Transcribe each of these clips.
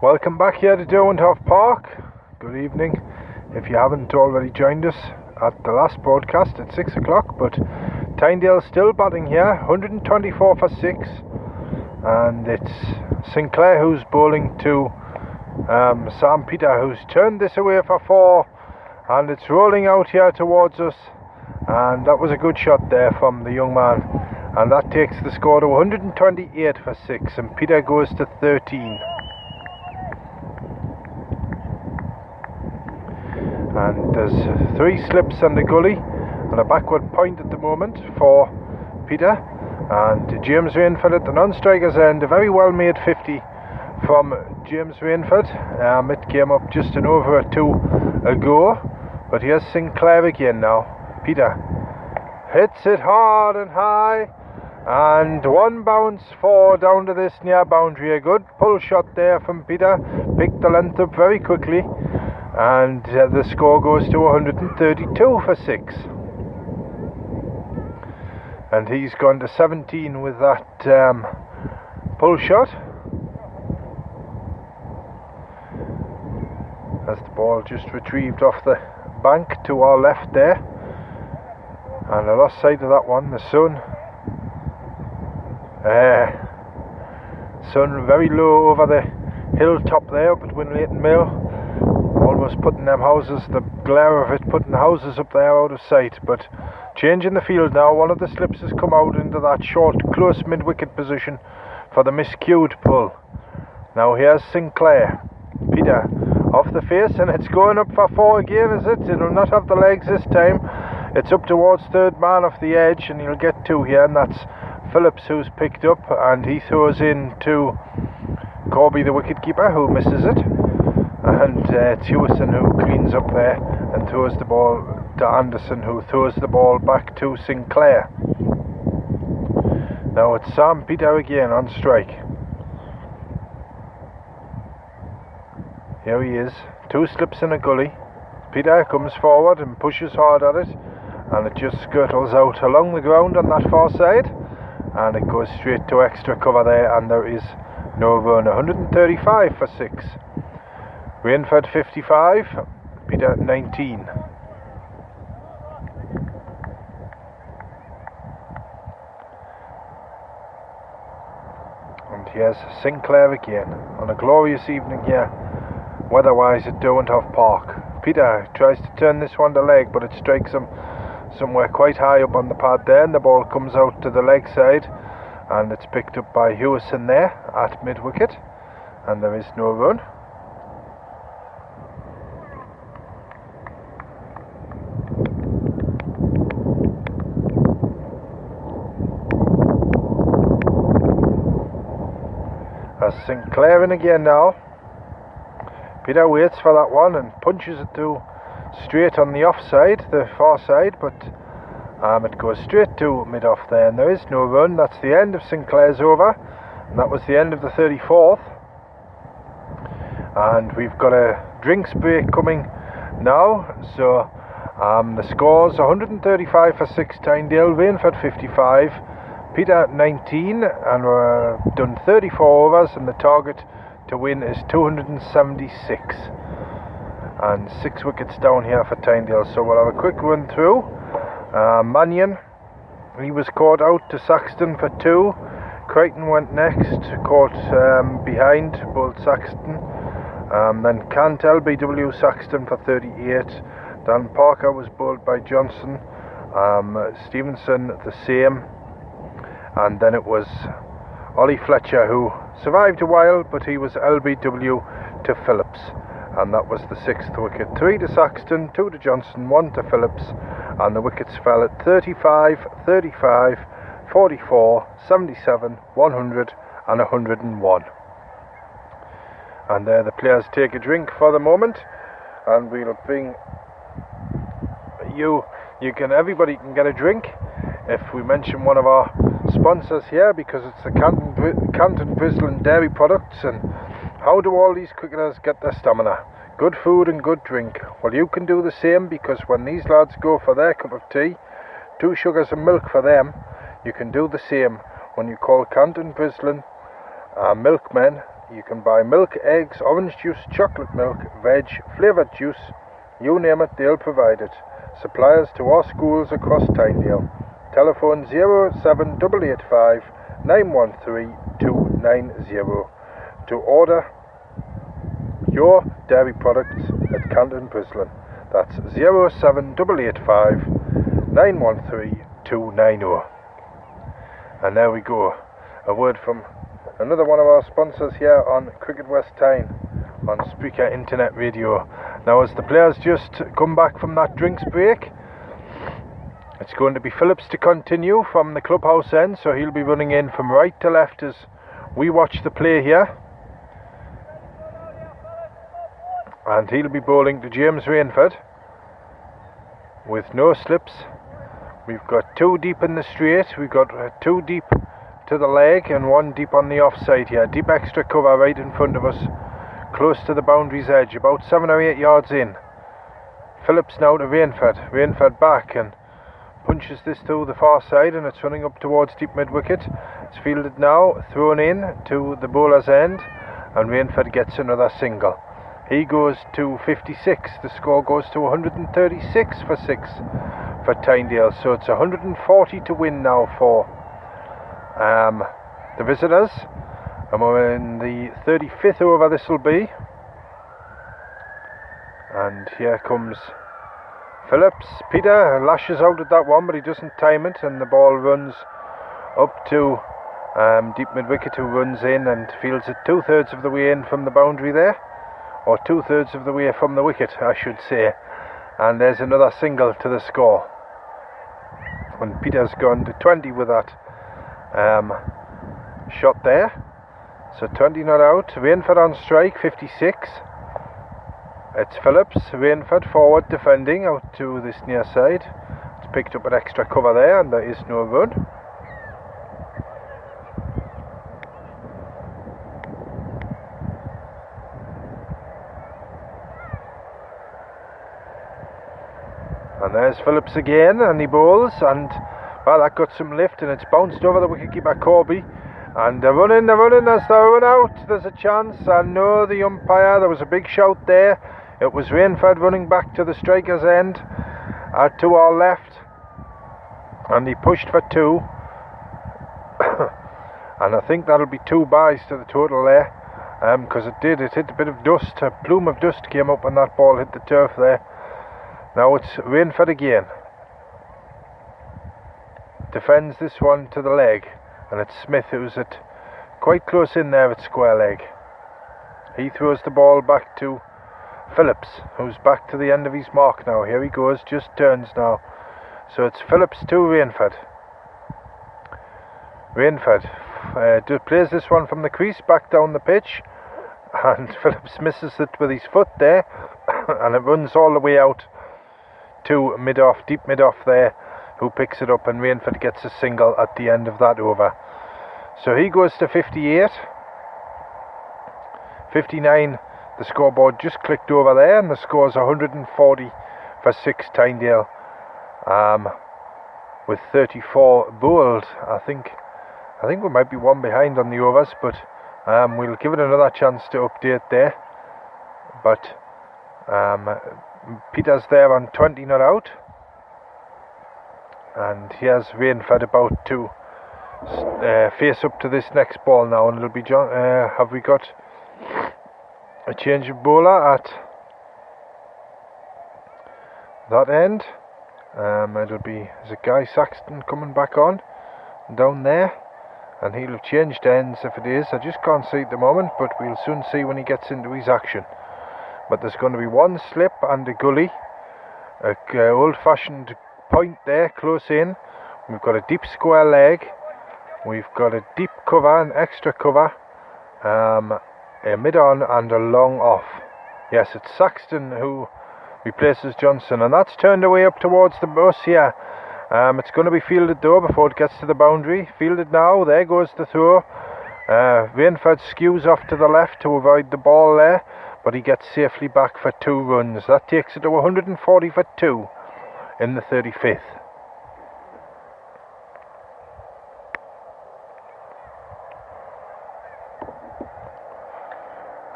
Welcome back here to Derwenthoff Park. Good evening. If you haven't already joined us at the last broadcast at 6 o'clock, but Tynedale still batting here, 124 for 6, and it's Sinclair who's bowling to Sam Peter, who's turned this away for 4, and it's rolling out here towards us, and that was a good shot there from the young man, and that takes the score to 128 for 6, and Peter goes to 13. And there's 3 slips and a gully and a backward point at the moment for Peter, and James Rainford at the non-striker's end. A very well made 50 from James Rainford. It came up just an over 2 ago, but here's Sinclair again now. Peter hits it hard and high, and 1 bounce 4 down to this near boundary. A good pull shot there from Peter, picked the length up very quickly, and the score goes to 132 for 6. And he's gone to 17 with that pull shot. As the ball just retrieved off the bank to our left there. And I lost sight of that one. The sun very low over the hilltop there up at Winlayton Mill. Almost putting them houses, the glare of it, putting the houses up there out of sight. But changing the field now, one of the slips has come out into that short, close mid-wicket position for the miscued pull. Now here's Sinclair. Peter off the face, and it's going up for 4 again, is it? It'll not have the legs this time. It's up towards third man off the edge, and he'll get 2 here, and that's Phillips who's picked up, and he throws in to Corby, the wicketkeeper, who misses it. And it's Hewison who cleans up there and throws the ball to Anderson, who throws the ball back to Sinclair. Now it's Sam Peter again on strike. Here he is, 2 slips in a gully. Peter comes forward and pushes hard at it, and it just skirtles out along the ground on that far side, and it goes straight to extra cover there, and there is no run. 135 for 6. Rainford 55, Peter 19. And here's Sinclair again on a glorious evening here, weather-wise at Derwenthoff Park. Peter tries to turn this one to leg, but it strikes him somewhere quite high up on the pad there, and the ball comes out to the leg side, and it's picked up by Hewison there at mid-wicket, and there is no run. Sinclair in again now. Peter waits for that one and punches it to straight on the offside, the far side, but it goes straight to mid-off there, and there is no run. That's the end of Sinclair's over, and that was the end of the 34th. And we've got a drinks break coming now, so the score's 135 for 6 Tynedale, Rainford 55, Peter 19, and we're done 34 overs, and the target to win is 276, and 6 wickets down here for Tynedale. So we'll have a quick run through. Mannion, he was caught out to Saxton for 2. Crichton went next, caught behind, bowled Saxton. Then Cantel, BW Saxton for 38. Dan Parker was bowled by Johnson. Stevenson the same. And then it was Ollie Fletcher who survived a while, but he was LBW to Phillips, and that was the 6th wicket. 3 to Saxton, 2 to Johnson, 1 to Phillips, and the wickets fell at 35, 35, 44, 77, 100 and 101. And there the players take a drink for the moment, and we'll bring everybody can get a drink if we mention one of our sponsors here, because it's the Canton Brisland dairy products. And how do all these cricketers get their stamina? Good food and good drink. Well, you can do the same, because when these lads go for their cup of tea, 2 sugars and milk for them, you can do the same when you call Canton Brisland milkmen You can buy milk, eggs, orange juice, chocolate milk, veg, flavoured juice, you name it, they'll provide it. Suppliers to our schools across Tynedale. Telephone 07885 913 290 to order your dairy products at Canton Brislin. That's 07885 913 290. And there we go. A word from another one of our sponsors here on Cricket West Tyne on Spreaker Internet Radio. Now, as the players just come back from that drinks break, it's going to be Phillips to continue from the clubhouse end, so he'll be running in from right to left as we watch the play here. And he'll be bowling to James Rainford with no slips. We've got 2 deep in the straight, we've got 2 deep to the leg and 1 deep on the offside here. Deep extra cover right in front of us, close to the boundary's edge, about 7 or 8 yards in. Phillips now to Rainford. Rainford back and punches this to the far side, and it's running up towards deep mid-wicket. It's fielded now, thrown in to the bowler's end, and Rainford gets another single. He goes to 56. The score goes to 136 for 6 for Tynedale. So it's 140 to win now for the visitors. And we're in the 35th over this will be. And here comes Phillips. Peter lashes out at that one, but he doesn't time it, and the ball runs up to deep mid-wicket, who runs in and fields it 2/3 of the way in from the boundary there. Or 2/3 of the way from the wicket, I should say. And there's another single to the score. And Peter's gone to 20 with that shot there. So 20 not out. Rainford on strike, 56. It's Phillips. Rainford forward defending out to this near side. It's picked up an extra cover there, and there is no run. And there's Phillips again, and he bowls, and well, that got some lift, and it's bounced over the wicketkeeper Corby. And they're running as they run out. There's a chance, and no, the umpire, there was a big shout there. It was Rainford running back to the striker's end, to our left, and he pushed for 2. And I think that'll be 2 byes to the total there, because it hit a bit of dust. A plume of dust came up when that ball hit the turf there. Now it's Rainford again. Defends this one to the leg, and it's Smith who's at quite close in there at square leg. He throws the ball back to Phillips, who's back to the end of his mark now. Here he goes, just turns now. So it's Phillips to Rainford. Rainford plays this one from the crease back down the pitch, and Phillips misses it with his foot there, and it runs all the way out to mid-off, deep mid-off there, who picks it up, and Rainford gets a single at the end of that over. So he goes to 58. 59, the scoreboard just clicked over there, and the score's 140 for 6 Tynedale, with 34 bowled. I think we might be 1 behind on the overs, but we'll give it another chance to update there. But Peter's there on 20 not out, and here's Rainford about to face up to this next ball now, and it'll be John. Have we got a change of bowler at that end? It'll be, is it Guy Saxton coming back on down there, and he'll have changed ends if it is. I just can't see at the moment, but we'll soon see when he gets into his action. But there's going to be 1 slip and a gully, a old-fashioned point there close in. We've got a deep square leg, we've got a deep cover, an extra cover, a mid-on and a long off. Yes, it's Saxton who replaces Johnson, and that's turned away up towards the bus here. It's going to be fielded though before it gets to the boundary. Fielded now, there goes the throw. Rainford skews off to the left to avoid the ball there, but he gets safely back for 2 runs. That takes it to 140 for 2 in the 35th.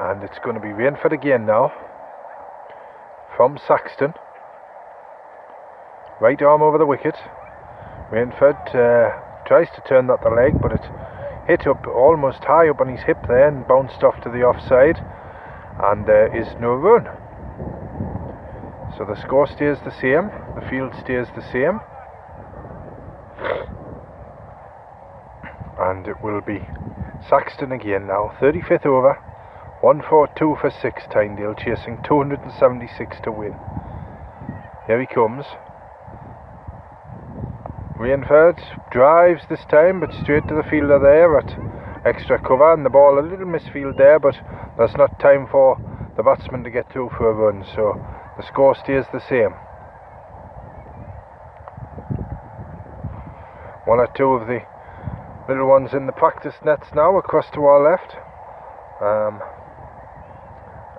And it's going to be Rainford again now. From Saxton. Right arm over the wicket. Rainford tries to turn that the leg, but it hit up almost high up on his hip there and bounced off to the offside. And there is no run. So the score stays the same. The field stays the same. And it will be Saxton again now. 35th over. 142 for 6. Tynedale chasing 276 to win. Here he comes. Rainford drives this time, but straight to the fielder there at extra cover, and the ball a little misfield there, but there's not time for the batsman to get through for a run, so the score stays the same. One or two of the little ones in the practice nets now across to our left,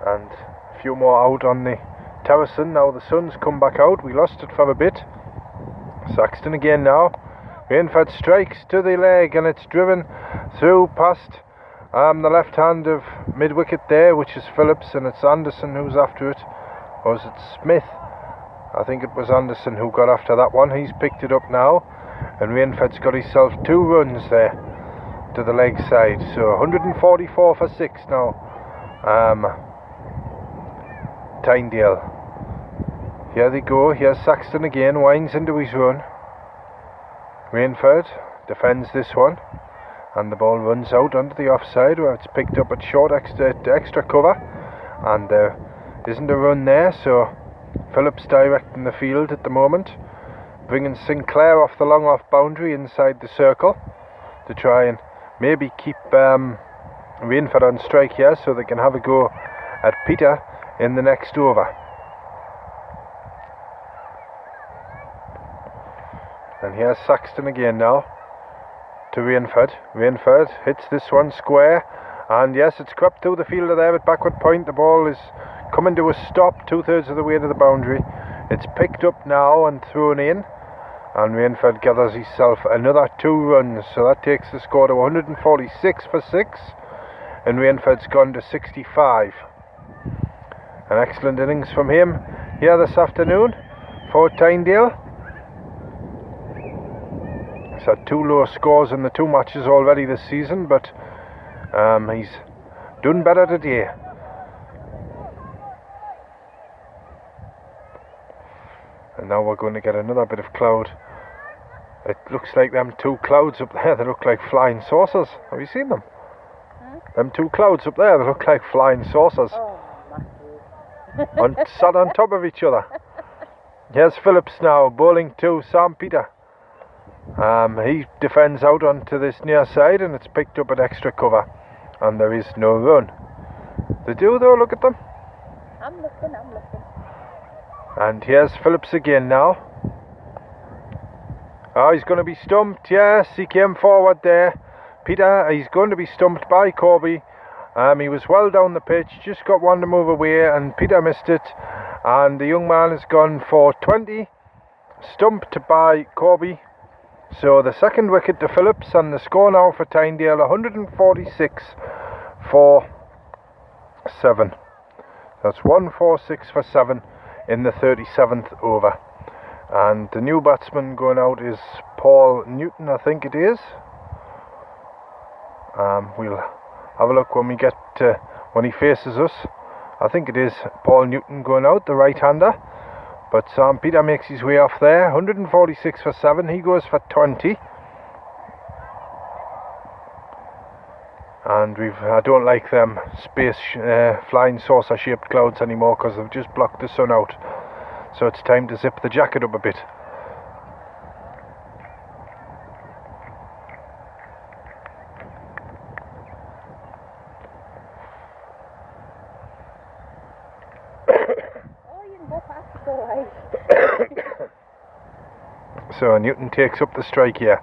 and a few more out on the terracing. Now the sun's come back out. We lost it for a bit. Saxton again now. Rainford strikes to the leg, and it's driven through past the left hand of mid-wicket there, which is Phillips, and it's Anderson who's after it. Or is it Smith? I think it was Anderson who got after that one. He's picked it up now, and Rainford's got himself 2 runs there to the leg side. So 144 for 6 now. Tynedale. Here they go. Here's Saxton again. Winds into his run. Rainford defends this one, and the ball runs out onto the offside, where it's picked up at short extra cover, and there isn't a run there. So Phillips directing the field at the moment, bringing Sinclair off the long off boundary inside the circle to try and maybe keep Rainford on strike here, so they can have a go at Peter in the next over. And here's Saxton again now to Rainford. Rainford hits this one square, and yes, it's crept through the fielder there at backward point. The ball is coming to a stop 2/3 of the way to the boundary. It's picked up now and thrown in, and Rainford gathers himself another 2 runs, so that takes the score to 146 for 6, and Rainford's gone to 65. An excellent innings from him here this afternoon for Tynedale. He's had 2 low scores in the 2 matches already this season, but he's done better today. And now we're going to get another bit of cloud. It looks like them 2 clouds up there, they look like flying saucers. Have you seen them? Them 2 clouds up there, they look like flying saucers. Sat on top of each other. Here's Phillips now, bowling to Sam Peter. He defends out onto this near side, and it's picked up at extra cover, and there is no run. They do though, look at them. I'm looking. And here's Phillips again now. Oh, he's going to be stumped. Yes, he came forward there. Peter, he's going to be stumped by Corby. He was well down the pitch, just got one to move away, and Peter missed it, and the young man has gone for 20, stumped by Corby. So the second wicket to Phillips, and the score now for Tynedale 146 for 7. That's 146 for 7 in the 37th over. And the new batsman going out is Paul Newton, I think it is. We'll have a look when we get when he faces us. I think it is Paul Newton going out, the right-hander. But Sam Peter makes his way off there. 146 for 7. He goes for 20. And I don't like them space flying saucer shaped clouds anymore, because they've just blocked the sun out. So it's time to zip the jacket up a bit. So Newton takes up the strike here.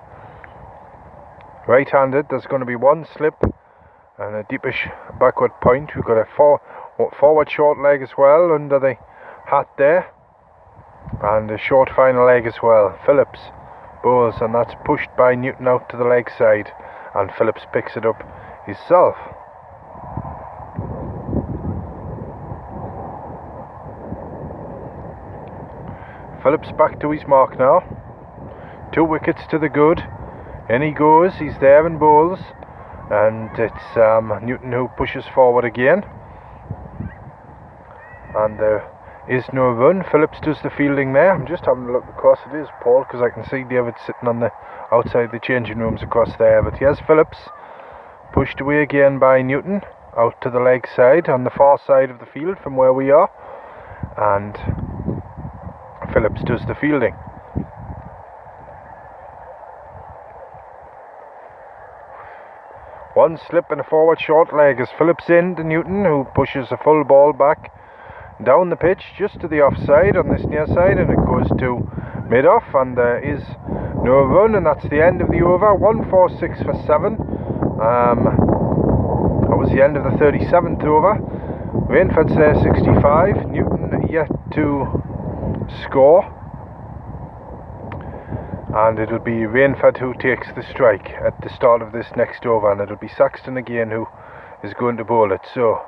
Right-handed, there's going to be 1 slip and a deepish backward point. We've got a forward short leg as well under the hat there, and a short final leg as well. Phillips bowls, and that's pushed by Newton out to the leg side, and Phillips picks it up himself. Phillips back to his mark now. 2 wickets to the good. In he goes, he's there and bowls. And it's Newton who pushes forward again. And there is no run. Phillips does the fielding there. I'm just having a look across. It is Paul, because I can see David sitting on the outside the changing rooms across there. But here's Phillips, pushed away again by Newton, out to the leg side, on the far side of the field from where we are. And Phillips does the fielding. One slip and a forward short leg as Phillips in to Newton, who pushes a full ball back down the pitch just to the offside on this near side, and it goes to mid-off, and there is no run, and that's the end of the over. 146 for 7. That was the end of the 37th over. Rainford's there 65. Newton yet to score. And it'll be Rainford who takes the strike at the start of this next over, and it'll be Saxton again who is going to bowl it. So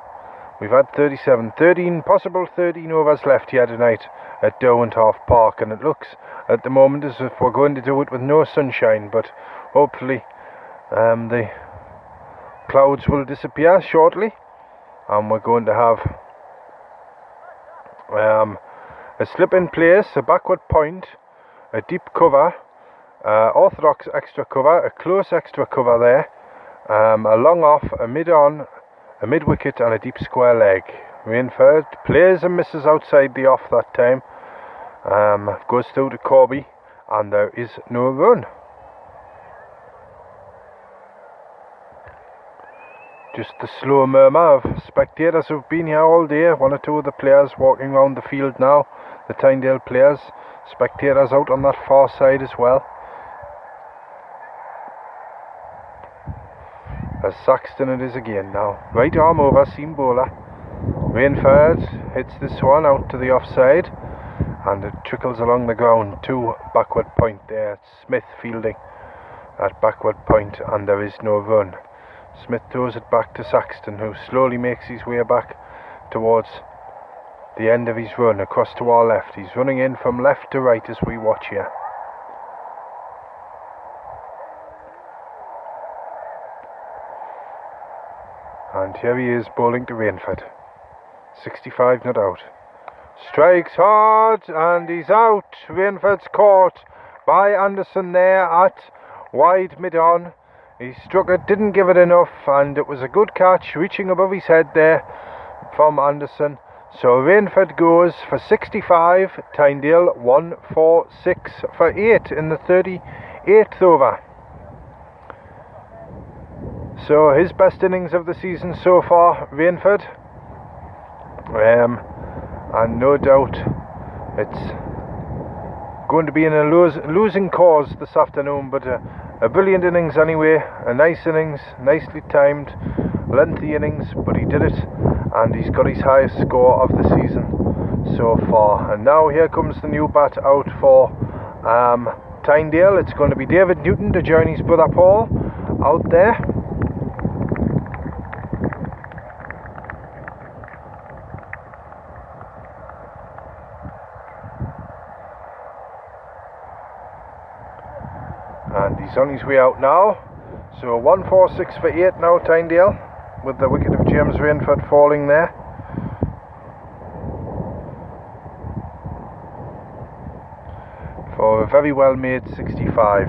we've had 13 possible 13 overs left here tonight at Derwenthalf Park, and it looks at the moment as if we're going to do it with no sunshine, but hopefully the clouds will disappear shortly, and we're going to have a slip in place, a backward point, a deep cover, orthodox extra cover, a close extra cover there, a long off, a mid on, a mid wicket, and a deep square leg. Rainford plays and misses outside the off that time, goes through to Corby, and there is no run. Just the slow murmur of spectators who've been here all day. 1 or 2 of the players walking around the field now, the Tynedale players. Spectators out on that far side as well. As Saxton it is again now. Right arm over, seam bowler. Rainford hits this one out to the offside, and it trickles along the ground to backward point there. It's Smith fielding at backward point, and there is no run. Smith throws it back to Saxton, who slowly makes his way back towards the end of his run across to our left. He's running in from left to right as we watch here. And here he is bowling to Rainford. 65 not out. Strikes hard and he's out. Rainford's caught by Anderson there at wide mid-on. He struck it, didn't give it enough, and it was a good catch reaching above his head there from Anderson. So Rainford goes for 65, Tynedale 146 for 8 in the 38th over. So his best innings of the season so far, Rainford. And no doubt it's going to be in a losing cause this afternoon, but a brilliant innings anyway, a nice innings, nicely timed, lengthy innings, but he did it, and he's got his highest score of the season so far. And now here comes the new bat out for Tynedale. It's going to be David Newton to join his brother Paul out there. And he's on his way out now. So 146 for 8 now, Tynedale, with the wicket of James Rainford falling there. For a very well made 65.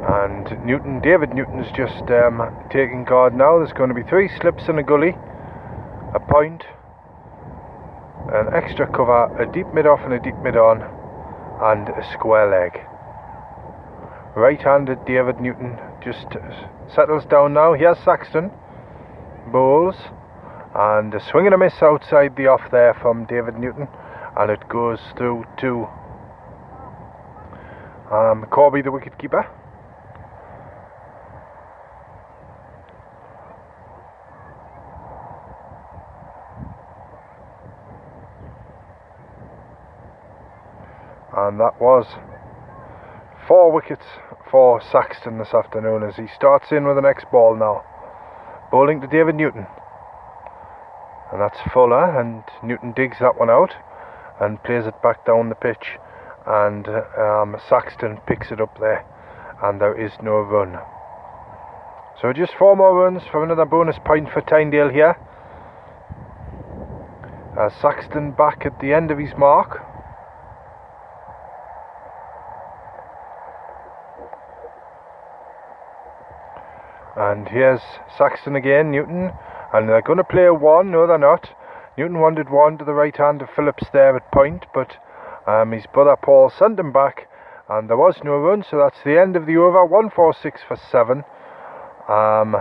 And David Newton's just taking guard now. There's going to be 3 slips in a gully, a point, an extra cover, a deep mid-off and a deep mid-on, and a square leg. Right-handed David Newton just settles down now. Here's Saxton, bowls, and a swing and a miss outside the off there from David Newton, and it goes through to Corby, the wicket-keeper. And that was 4 wickets for Saxton this afternoon as he starts in with the next ball now. Bowling to David Newton. and that's Fuller, and Newton digs that one out and plays it back down the pitch, and Saxton picks it up there, and there is no run. So just 4 more runs for another bonus point for Tynedale here. Saxton back at the end of his mark. And here's Saxton again, Newton, and they're going to play a 1. No, they're not. Newton wanted 1 to the right hand of Phillips there at point, but his brother Paul sent him back, and there was no run, so that's the end of the over. 146 for 7. And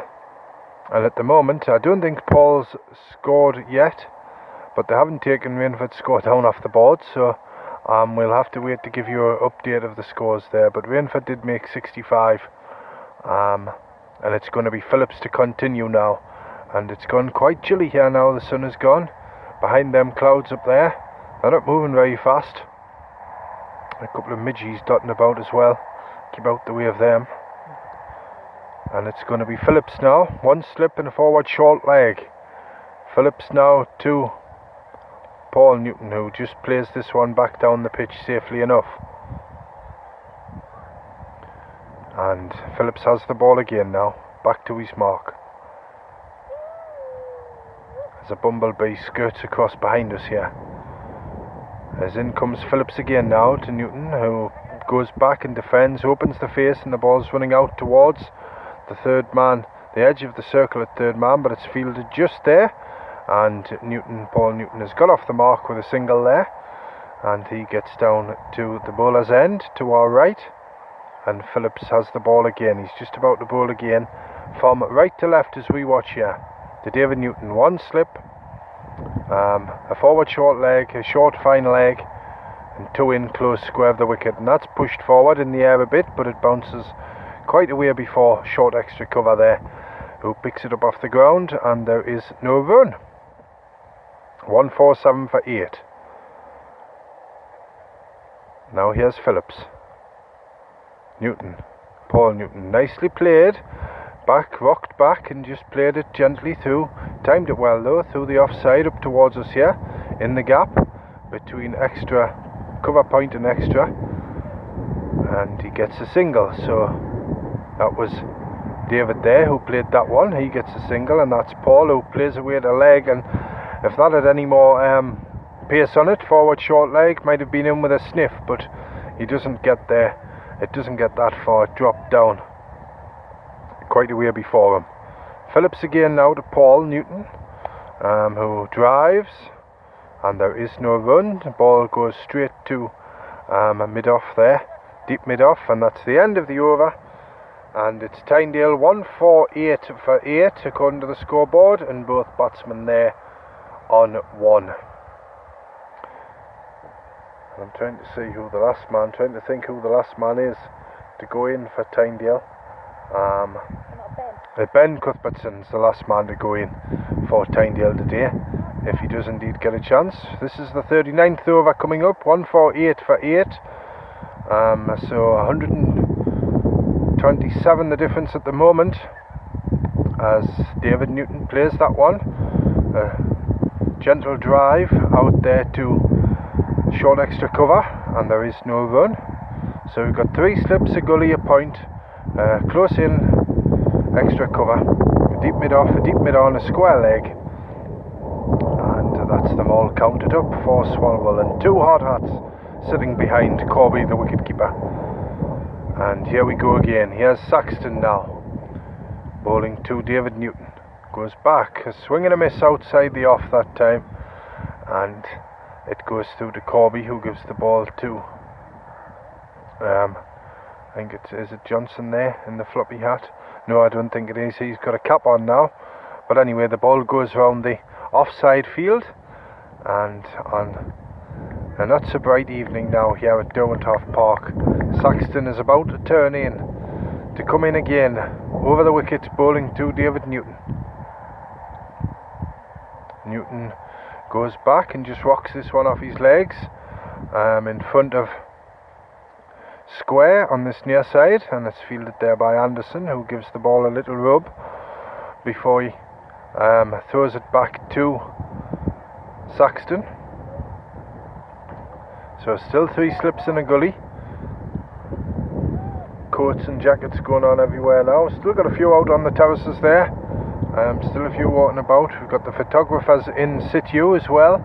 at the moment, I don't think Paul's scored yet, but they haven't taken Rainford's score down off the board, so we'll have to wait to give you an update of the scores there. But Rainford did make 65, and it's going to be Phillips to continue now. And it's gone quite chilly here now. The sun is gone behind them clouds up there. They're not moving very fast. A couple of midgies dotting about as well. Keep out the way of them. And it's going to be Phillips now. 1 slip and a forward short leg. Phillips now to Paul Newton, who just plays this one back down the pitch safely enough. And Phillips has the ball again now. Back to his mark. As a bumblebee skirts across behind us here. As in comes Phillips again now to Newton, who goes back and defends, opens the face, and the ball's running out towards the third man, the edge of the circle at third man, but it's fielded just there, and Paul Newton has got off the mark with a single there, and he gets down to the bowler's end to our right, and Phillips has the ball again. He's just about to bowl again from right to left as we watch here to David Newton. 1 slip, a forward short leg, a short fine leg, and 2 in close square of the wicket, and that's pushed forward in the air a bit, but it bounces quite a way before short extra cover there, who picks it up off the ground, and there is no run. 147 for 8. Now here's Phillips. Newton, Paul Newton, nicely played, back, rocked back, and just played it gently through, timed it well though, through the offside up towards us here, in the gap between extra cover point and extra, and he gets a single. So that was David there who played that one. He gets a single, and that's Paul who plays away the leg, and if that had any more pace on it, forward short leg, might have been in with a sniff, but he doesn't get there. It doesn't get that far. It dropped down quite a way before him. Phillips again now to Paul Newton, who drives, and there is no run. The ball goes straight to mid-off there, deep mid-off, and that's the end of the over. And it's Tynedale 148 for 8 according to the scoreboard, and both batsmen there on 1. I'm trying to see who the last man, trying to think who the last man is to go in for Tynedale. Ben Cuthbertson's the last man to go in for Tynedale today, if he does indeed get a chance. This is the 39th over coming up, 148 for 8. So 127 the difference at the moment, as David Newton plays that one. Gentle drive out there to short extra cover, and there is no run. So we've got 3 slips, a gully, a point, close in, extra cover, a deep mid off, a deep mid on, a square leg, and that's them all counted up for Swalwell, and 2 hard hats sitting behind Corby, the wicket keeper. And here we go again. Here's Saxton now, bowling to David Newton. Goes back, a swing and a miss outside the off that time, and it goes through to Corby, who gives the ball to I think is it Johnson there in the floppy hat? No, I don't think it is. He's got a cap on now, but anyway, the ball goes round the offside field, and on a not so bright evening now here at Derwenthalf Park, Saxton is about to turn in to come in again over the wicket, bowling to David Newton. Newton goes back and just rocks this one off his legs in front of square on this near side, and it's fielded there by Anderson, who gives the ball a little rub before he throws it back to Saxton. So still 3 slips in a gully. Coats and jackets going on everywhere now. Still got a few out on the terraces there. Still a few walking about. We've got the photographers in situ as well,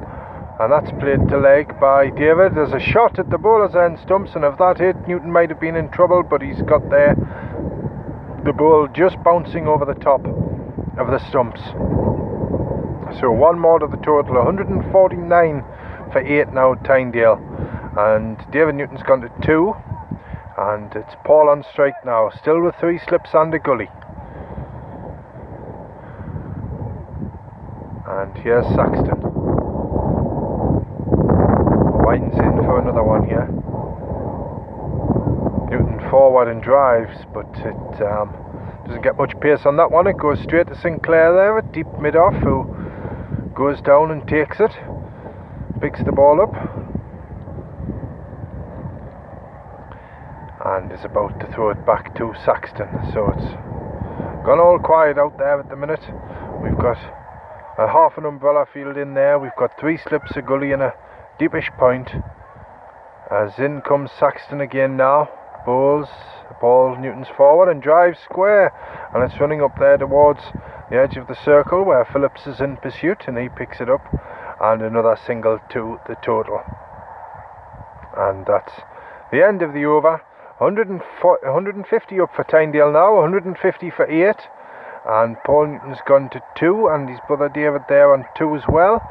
and that's played to leg by David. There's a shot at the bowler's end stumps, and if that hit, Newton might have been in trouble, but he's got there the ball just bouncing over the top of the stumps. So 1 more to the total, 149 for 8 now at Tynedale, and David Newton's gone to 2, and it's Paul on strike now, still with 3 slips and a gully. And here's Saxton. Winds in for another one here. Newton forward and drives, but it doesn't get much pace on that one. It goes straight to Sinclair there at deep mid-off, who goes down and takes it. Picks the ball up. And is about to throw it back to Saxton. So it's gone all quiet out there at the minute. We've got a half an umbrella field in there. We've got 3 slips, a gully and a deepish point. As in comes Saxton again now. Bowls the ball, Newton's forward and drives square, and it's running up there towards the edge of the circle where Phillips is in pursuit, and he picks it up, and another single to the total. And that's the end of the over. 150 up for Tynedale now, 150 for 8. And Paul Newton's gone to 2, and his brother David there on 2 as well.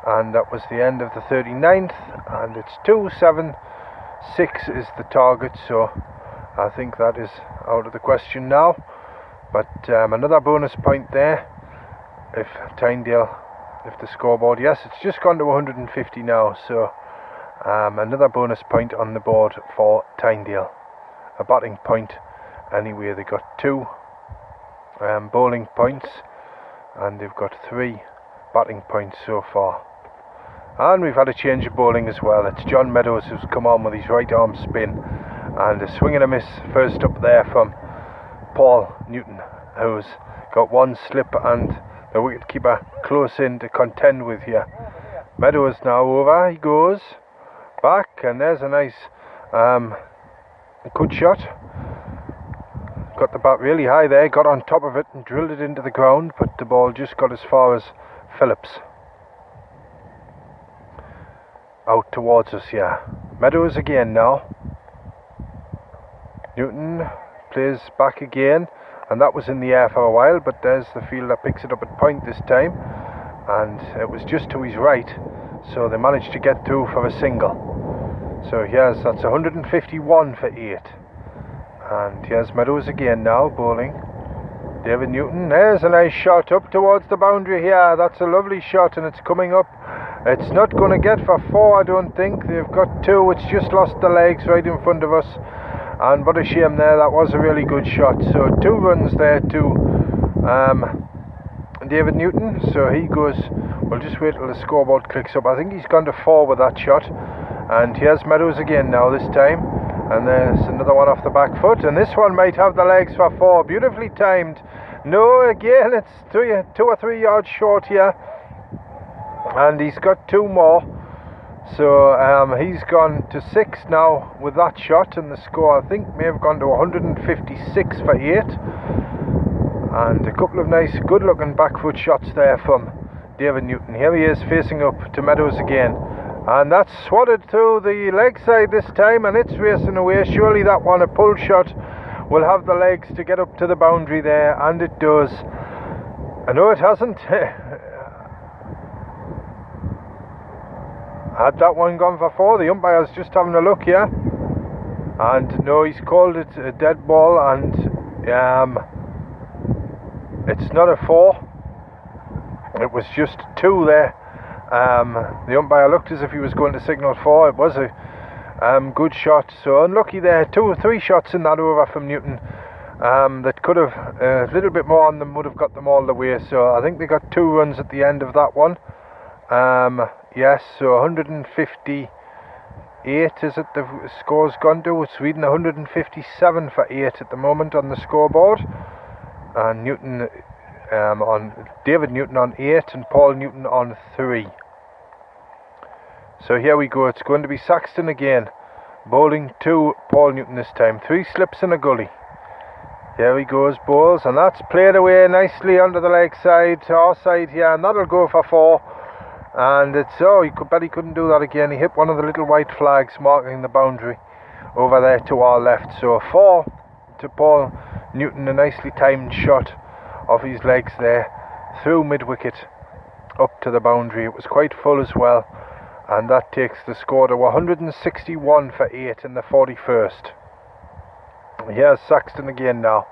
And that was the end of the 39th, and it's 276 is the target, so I think that is out of the question now. But another bonus point there if Tynedale, if the scoreboard, yes, it's just gone to 150 now, so another bonus point on the board for Tynedale. A batting point anyway. They got 2 bowling points, and they've got 3 batting points so far. And we've had a change of bowling as well. It's John Meadows who's come on with his right arm spin, and a swing and a miss first up there from Paul Newton, who's got 1 slip and the wicketkeeper close in to contend with here. Meadows now over, he goes back, and there's a nice good shot. Got the bat really high there, got on top of it and drilled it into the ground, but the ball just got as far as Phillips. Out towards us here. Meadows again now. Newton plays back again, and that was in the air for a while, but there's the fielder picks it up at point this time, and it was just to his right, so they managed to get through for a single. So that's 151 for 8. And here's Meadows again now, bowling. David Newton, there's a nice shot up towards the boundary here. That's a lovely shot, and it's coming up. It's not going to get for 4, I don't think. They've got 2, it's just lost the legs right in front of us. And what a shame there, that was a really good shot. So 2 runs there to David Newton. So he goes, we'll just wait till the scoreboard clicks up. I think he's gone to 4 with that shot. And here's Meadows again now this time. And there's another one off the back foot, and this one might have the legs for 4. Beautifully timed. No, again it's 2 or 3 yards short here, and he's got 2 more. So he's gone to 6 now with that shot, and the score I think may have gone to 156 for 8. And a couple of nice good looking back foot shots there from David Newton. Here he is facing up to Meadows again. And that's swatted through the leg side this time, and it's racing away. Surely that one, a pull shot, will have the legs to get up to the boundary there, and it does. No, it hasn't. Had that one gone for 4, the umpire's just having a look here. And no, he's called it a dead ball, and it's not a 4. It was just 2 there. The umpire looked as if he was going to signal 4. It was a good shot, so unlucky there. 2 or 3 shots in that over from Newton that could have a little bit more on them, would have got them all the way. So I think they got 2 runs at the end of that one. Yes, so 158 is it the score's gone to. It's reading 157 for 8 at the moment on the scoreboard, and Newton on David Newton on 8 and Paul Newton on 3. So here we go, it's going to be Saxton again, bowling to Paul Newton this time. 3 slips and a gully. Here he goes, bowls, and that's played away nicely onto the leg side, our side here, and that'll go for 4. And it's, he couldn't do that again. He hit one of the little white flags marking the boundary over there to our left. So 4 to Paul Newton, a nicely timed shot off his legs there, through mid-wicket up to the boundary. It was quite full as well, and that takes the score to 161 for 8 in the 41st. Here's Saxton again now.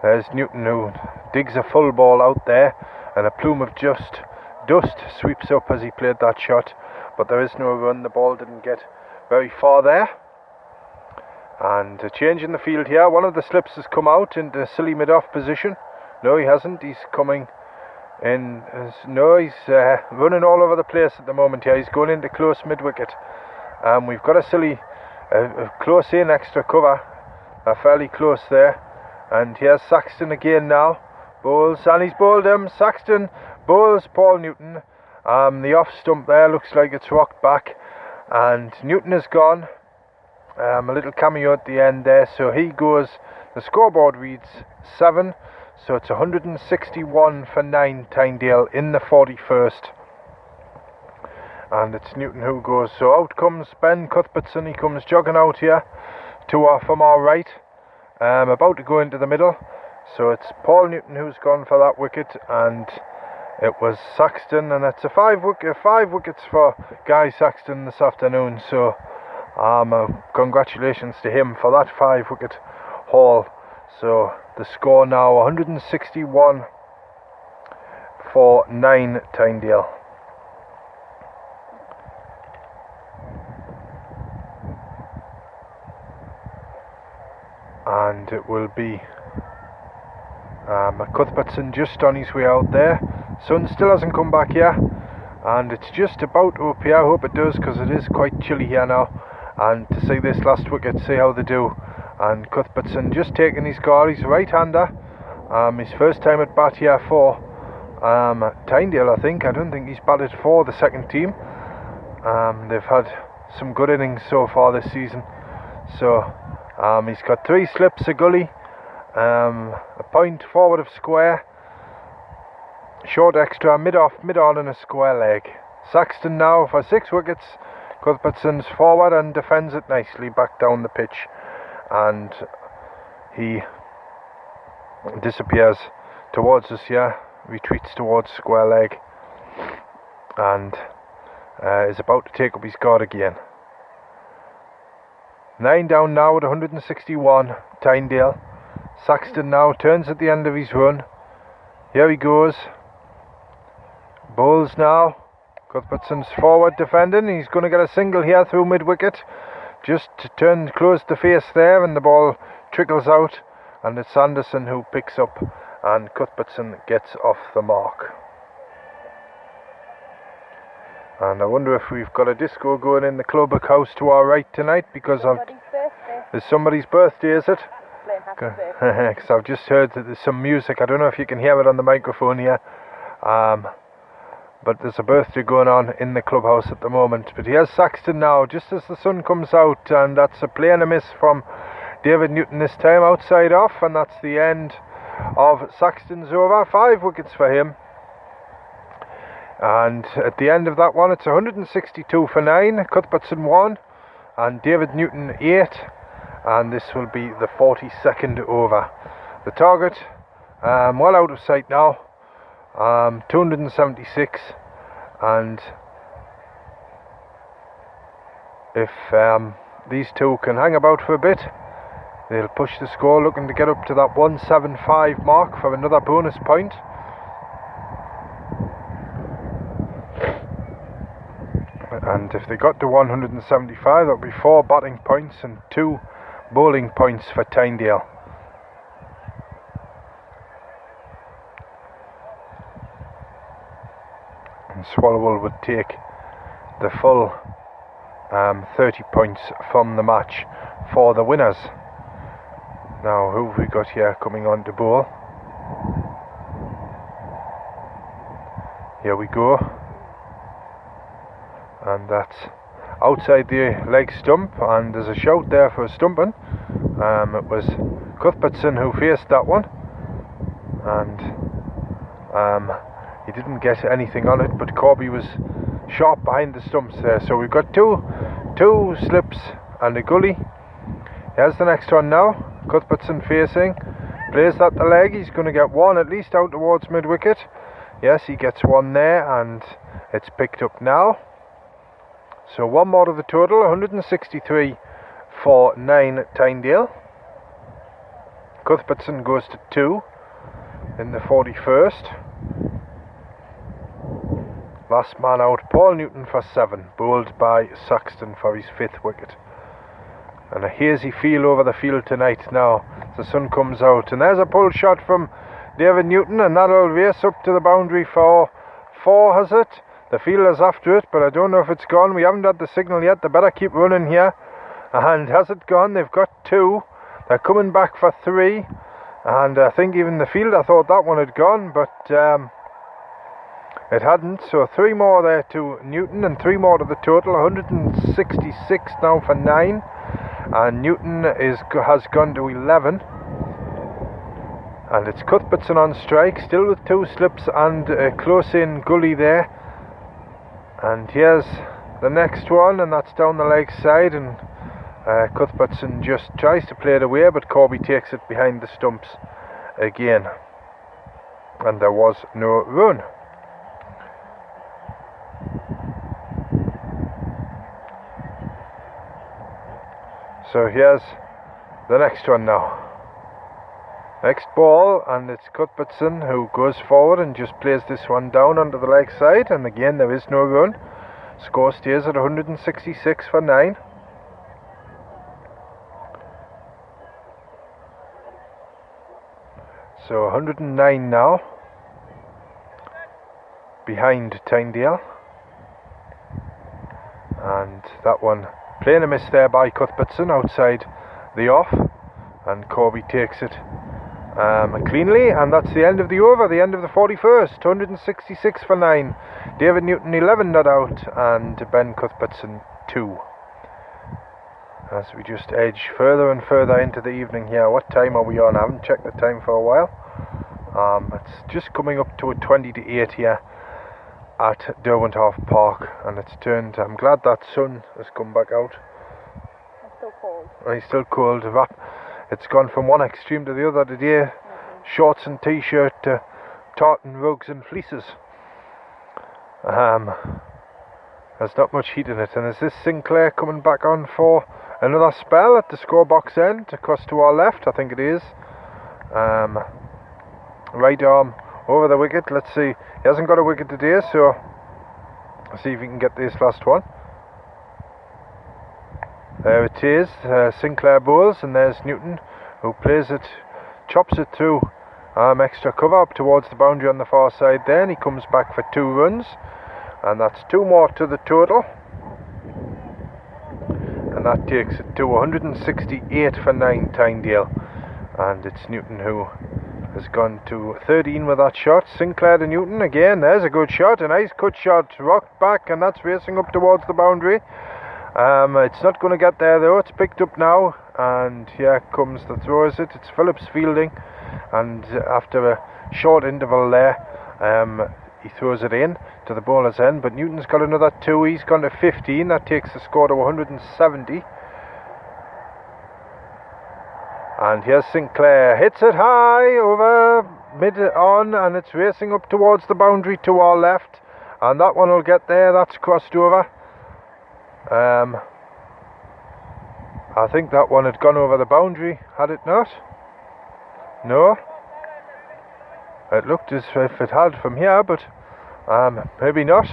There's Newton, who digs a full ball out there, and a plume of dust sweeps up as he played that shot, but there is no run. The ball didn't get very far there. And a change in the field here. One of the slips has come out into silly mid-off position. No, he hasn't. He's coming in. No, he's running all over the place at the moment here. He's going into close mid-wicket. We've got a close in extra cover. Fairly close there. And here's Saxton again now. Bowls, and he's bowled him. Saxton bowls Paul Newton. The off stump there looks like it's rocked back. And Newton is gone. A little cameo at the end there. So he goes, the scoreboard reads 7. So it's 161 for 9 Tynedale in the 41st. And it's Newton who goes. So out comes Ben Cuthbertson. He comes jogging out here from our right. About to go into the middle. So it's Paul Newton who's gone for that wicket, and it was Saxton, and it's a 5 wickets for Guy Saxton this afternoon. So congratulations to him for that 5 wicket haul. So the score now 161 for 9 Tynedale. And it will be Cuthbertson just on his way out there. Sun still hasn't come back here, and it's just about to appear. I hope it does, because it is quite chilly here now. And to see this last wicket, see how they do. And Cuthbertson just taking his guard. He's a right-hander. His first time at bat here for Tynedale, I think. I don't think he's batted for the second team. They've had some good innings so far this season. So he's got 3 slips, a gully, a point forward of square, short extra, mid-off, mid-on, and a square leg. Saxton now for 6 wickets. Cuthbertson's forward and defends it nicely back down the pitch, and he disappears towards us here, retreats towards square leg, and is about to take up his guard again. 9 down now at 161 Tynedale. Saxton now turns at the end of his run. Here he goes. Bowls now. Cuthbertson's forward defending. He's going to get a single here through mid-wicket. Just close the face there, and the ball trickles out, and it's Anderson who picks up, and Cuthbertson gets off the mark. And I wonder if we've got a disco going in the club house to our right tonight, because it's somebody's birthday, is it? Because I've just heard that there's some music. I don't know if you can hear it on the microphone here, but there's a birthday going on in the clubhouse at the moment. But here's Saxton now, just as the sun comes out, and that's a play and a miss from David Newton this time, outside off, and that's the end of Saxton's over. 5 wickets for him. And at the end of that one, it's 162 for 9. Cuthbertson 1 and David Newton 8, and this will be the 42nd over. The target, well out of sight now, 276, and if these two can hang about for a bit, they'll push the score, looking to get up to that 175 mark for another bonus point. And if they got to 175, that would be 4 batting points and 2 bowling points for Tynedale. And Swalwell would take the full 30 points from the match for the winners. Now, who have we got here coming on to bowl? Here we go. and that's outside the leg stump, and there's a shout there for a stumping. It was Cuthbertson who faced that one, and he didn't get anything on it, but Corby was sharp behind the stumps there. So we've got two slips and a gully. Here's the next one now. Cuthbertson facing, plays that the leg. He's going to get one at least out towards mid wicket. Yes, he gets one there, and it's picked up now. So one more to the total, 163 for 9 at Tynedale. Cuthbertson goes to 2 in the 41st. Last man out, Paul Newton for 7, bowled by Saxton for his 5th wicket. And a hazy feel over the field tonight now. The sun comes out, and there's a pull shot from David Newton, and that'll race up to the boundary for 4, has it? The fielder's after it, but I don't know if it's gone. We haven't had the signal yet. They better keep running here. And has it gone? They've got 2. They're coming back for 3. And I think even the fielder thought that one had gone, but it hadn't. So 3 more there to Newton, and 3 more to the total. 166 now for 9. And Newton has gone to 11. And it's Cuthbertson on strike, still with 2 slips and a close-in gully there. And here's the next one, and that's down the leg side, and Cuthbertson just tries to play it away, but Corby takes it behind the stumps again. And there was no run. So here's the next one now. Next ball, and it's Cuthbertson who goes forward and just plays this one down onto the leg side, and again there is no run. Score stays at 166 for 9. So 109 now behind Tynedale, and that one playing a miss there by Cuthbertson outside the off, and Corby takes it cleanly, and that's the end of the over, the end of the 41st. 166 for 9. David Newton 11 not out, and Ben Cuthbertson 2. As we just edge further and further into the evening here. What time are we on? I haven't checked the time for a while. It's just coming up to a 20 to 8 here at Derwenthoff Park, and it's turned. I'm glad that sun has come back out. It's still cold. It's still cold. It's gone from one extreme to the other today. Shorts and t-shirt to tartan rugs and fleeces. There's not much heat in it. And is this Sinclair coming back on for another spell at the scorebox end across to our left? I think it is. Right arm over the wicket. Let's see. He hasn't got a wicket today, so let's see if he can get this last one. There it is. Sinclair bowls, and there's Newton who plays it, chops it through extra cover up towards the boundary on the far side there, and he comes back for 2 runs, and that's 2 more to the total, and that takes it to 168 for 9 Tynedale, and it's Newton who has gone to 13 with that shot. Sinclair to Newton again. There's a good shot, a nice cut shot, rocked back, and that's racing up towards the boundary. It's not going to get there though. It's picked up now, and here comes the throw. Is it? It's Phillips fielding, and after a short interval there, he throws it in to the bowler's end, but Newton's got another 2. He's gone to 15. That takes the score to 170. And here's Sinclair, hits it high over mid on, and it's racing up towards the boundary to our left, and that one will get there. That's crossed over. I think that one had gone over the boundary, had it not? No? It looked as if it had from here, but maybe not.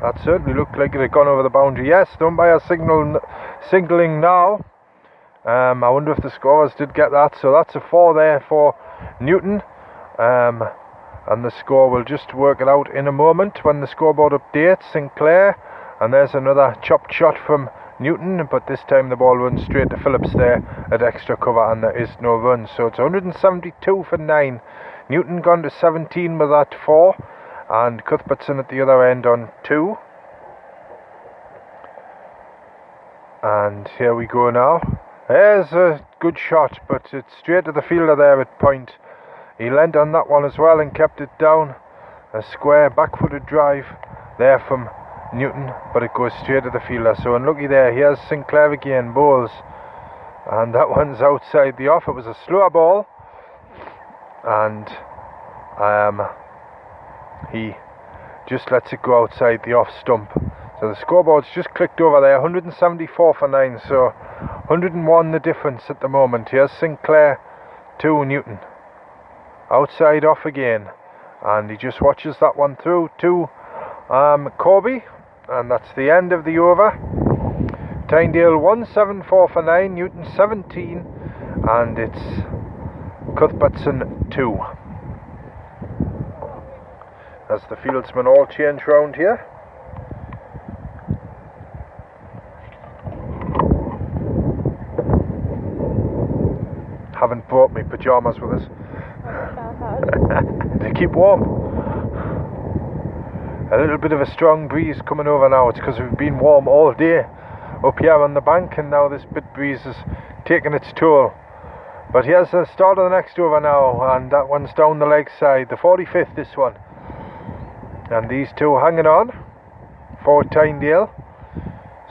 That certainly looked like it had gone over the boundary. Yes, the umpire signalling now. I wonder if the scorers did get that. So that's a 4 there for Newton. And the score will just work it out in a moment when the scoreboard updates. Sinclair, and there's another chopped shot from Newton, but this time the ball runs straight to Phillips there at extra cover, and there is no run. So it's 172 for 9. Newton gone to 17 with that 4, and Cuthbertson at the other end on 2. And here we go now. There's a good shot, but it's straight to the fielder there at point. He leant on that one as well and kept it down. A square back-footed drive there from Newton, but it goes straight to the fielder. So unlucky there. Here's Sinclair again, bowls. And that one's outside the off. It was a slower ball. And he just lets it go outside the off stump. So the scoreboard's just clicked over there, 174 for 9, so 101 the difference at the moment. Here's Sinclair to Newton. Outside off again. And he just watches that one through to Corby. And that's the end of the over. Tynedale 174 for 9, Newton 17. And it's Cuthbertson 2. As the fieldsmen all change round here. Haven't brought me pyjamas with us. They keep warm. A little bit of a strong breeze coming over now. It's because we've been warm all day up here on the bank, and now this bit breeze is taking its toll. But here's the start of the next over now, and that one's down the leg side, the 45th this one. And these two hanging on for Tynedale.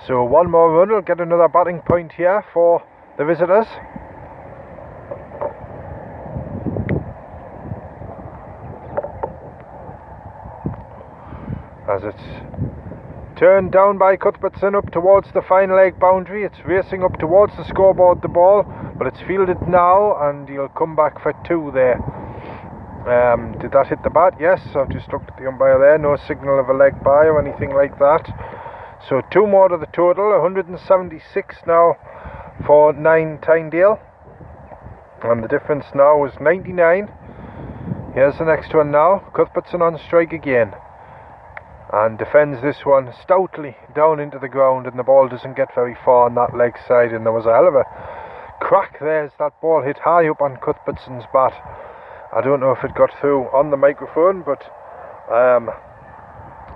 So one more run will get another batting point here for the visitors. As it's turned down by Cuthbertson up towards the fine leg boundary. It's racing up towards the scoreboard, the ball, but it's fielded now, and he'll come back for 2 there. Did that hit the bat? Yes, I've just looked at the umpire there. No signal of a leg by or anything like that. So 2 more to the total, 176 now for 9 Tynedale. And the difference now is 99. Here's the next one now. Cuthbertson on strike again. And defends this one stoutly down into the ground, and the ball doesn't get very far on that leg side, and there was a hell of a crack there as that ball hit high up on Cuthbertson's bat. I don't know if it got through on the microphone, but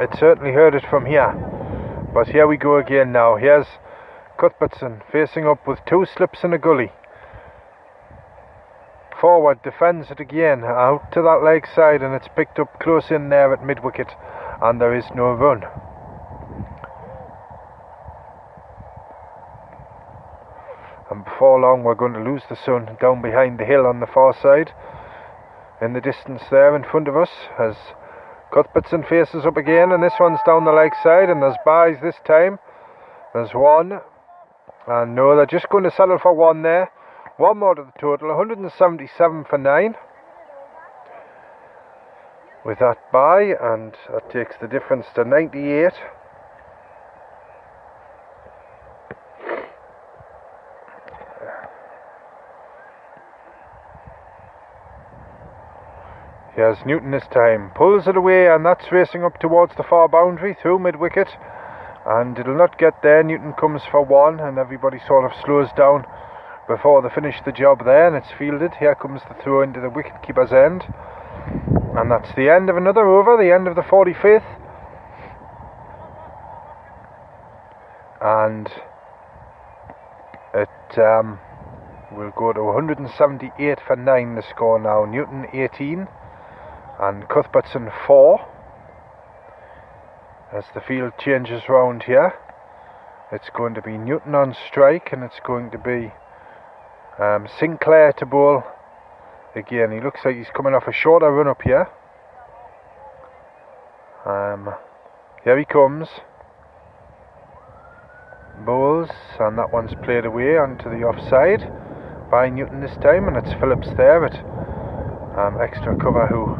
it certainly heard it from here. But here we go again now. Here's Cuthbertson facing up with 2 slips and a gully. Forward, defends it again, out to that leg side, and it's picked up close in there at mid-wicket. And there is no run. And before long we're going to lose the sun down behind the hill on the far side. In the distance there in front of us, as Cuthbertson faces up again, and this one's down the leg side, and there's byes this time. There's 1, and no, they're just going to settle for 1 there. 1 more to the total, 177 for 9. With that bye, and that takes the difference to 98. Here's Newton this time, pulls it away, and that's racing up towards the far boundary through mid-wicket, and it'll not get there. Newton comes for 1, and everybody sort of slows down before they finish the job there, and it's fielded. Here comes the throw into the wicket-keeper's end. And that's the end of another over, the end of the 45th. And it will go to 178 for 9, the score now. Newton 18 and Cuthbertson 4. As the field changes round here, it's going to be Newton on strike, and it's going to be Sinclair to bowl. Again, he looks like he's coming off a shorter run up here. Here he comes. Bowls, and that one's played away onto the offside by Newton this time, and it's Phillips there at extra cover who...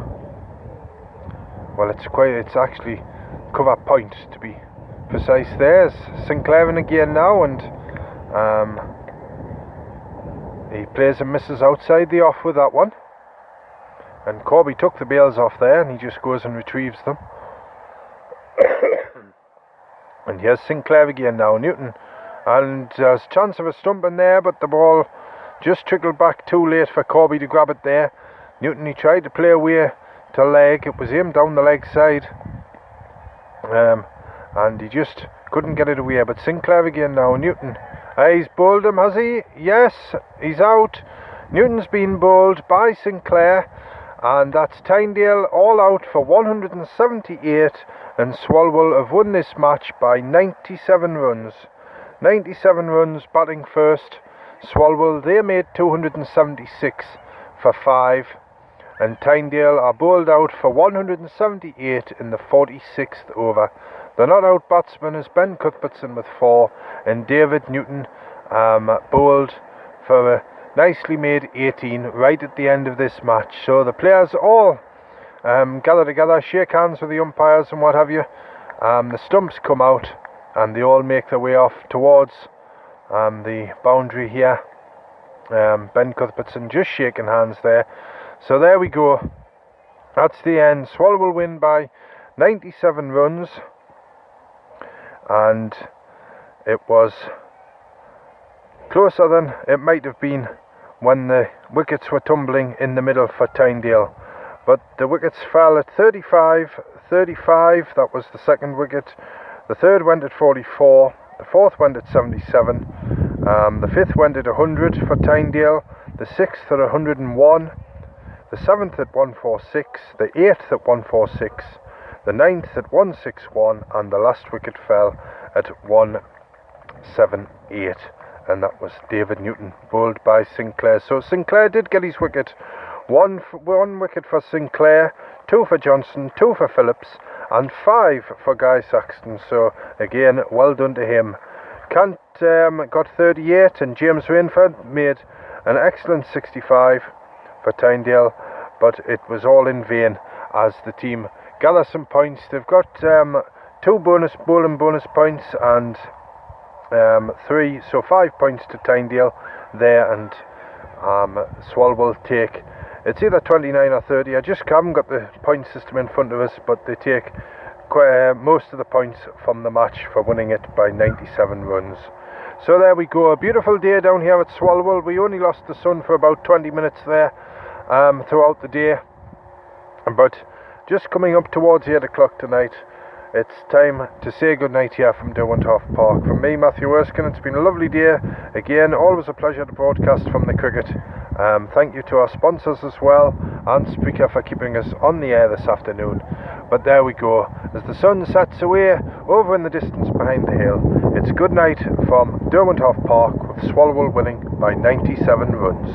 Well, it's actually cover point to be precise. There's Sinclair in again now, and he plays and misses outside the off with that one. And Corby took the bails off there, and he just goes and retrieves them. And here's Sinclair again now, Newton. And there's a chance of a stump in there, but the ball just trickled back too late for Corby to grab it there. Newton, he tried to play away to leg. It was aimed down the leg side. And he just couldn't get it away, but Sinclair again now. Newton, he's bowled him, has he? Yes, he's out. Newton's been bowled by Sinclair, and that's Tynedale all out for 178, and Swalwell have won this match by 97 runs. 97 runs batting first. Swalwell, they made 276 for 5, and Tynedale are bowled out for 178 in the 46th over. The not-out batsman is Ben Cuthbertson with 4, and David Newton bowled for a nicely made 18 right at the end of this match. So the players all gather together, shake hands with the umpires and what have you. The stumps come out and they all make their way off towards the boundary here. Ben Cuthbertson just shaking hands there. So there we go. That's the end. Swalwell win by 97 runs, and it was closer than it might have been when the wickets were tumbling in the middle for Tynedale. But the wickets fell at 35, that was the second wicket. The third went at 44, the fourth went at 77, the fifth went at 100 for Tynedale, the sixth at 101, the seventh at 146, the eighth at 146, the ninth at 161, and the last wicket fell at 178. And that was David Newton, bowled by Sinclair. So Sinclair did get his wicket. One wicket for Sinclair, 2 for Johnson, 2 for Phillips, and 5 for Guy Saxton. So again, well done to him. Kant got 38, and James Rainford made an excellent 65 for Tynedale, but it was all in vain as the team gather some points. They've got 2 bowling bonus points and 3, so 5 points to Tynedale there, and Swalwell take, it's either 29 or 30. I just haven't got the point system in front of us, but they take most of the points from the match for winning it by 97 runs. So there we go, a beautiful day down here at Swalwell. We only lost the sun for about 20 minutes there throughout the day, but just coming up towards 8 o'clock tonight, it's time to say goodnight here from Derwenthoff Park. From me, Matthew Erskine, it's been a lovely day. Again, always a pleasure to broadcast from the cricket. Thank you to our sponsors as well, and Spreaker for keeping us on the air this afternoon. But there we go, as the sun sets away over in the distance behind the hill, it's good night from Derwenthoff Park, with Swalwell winning by 97 runs.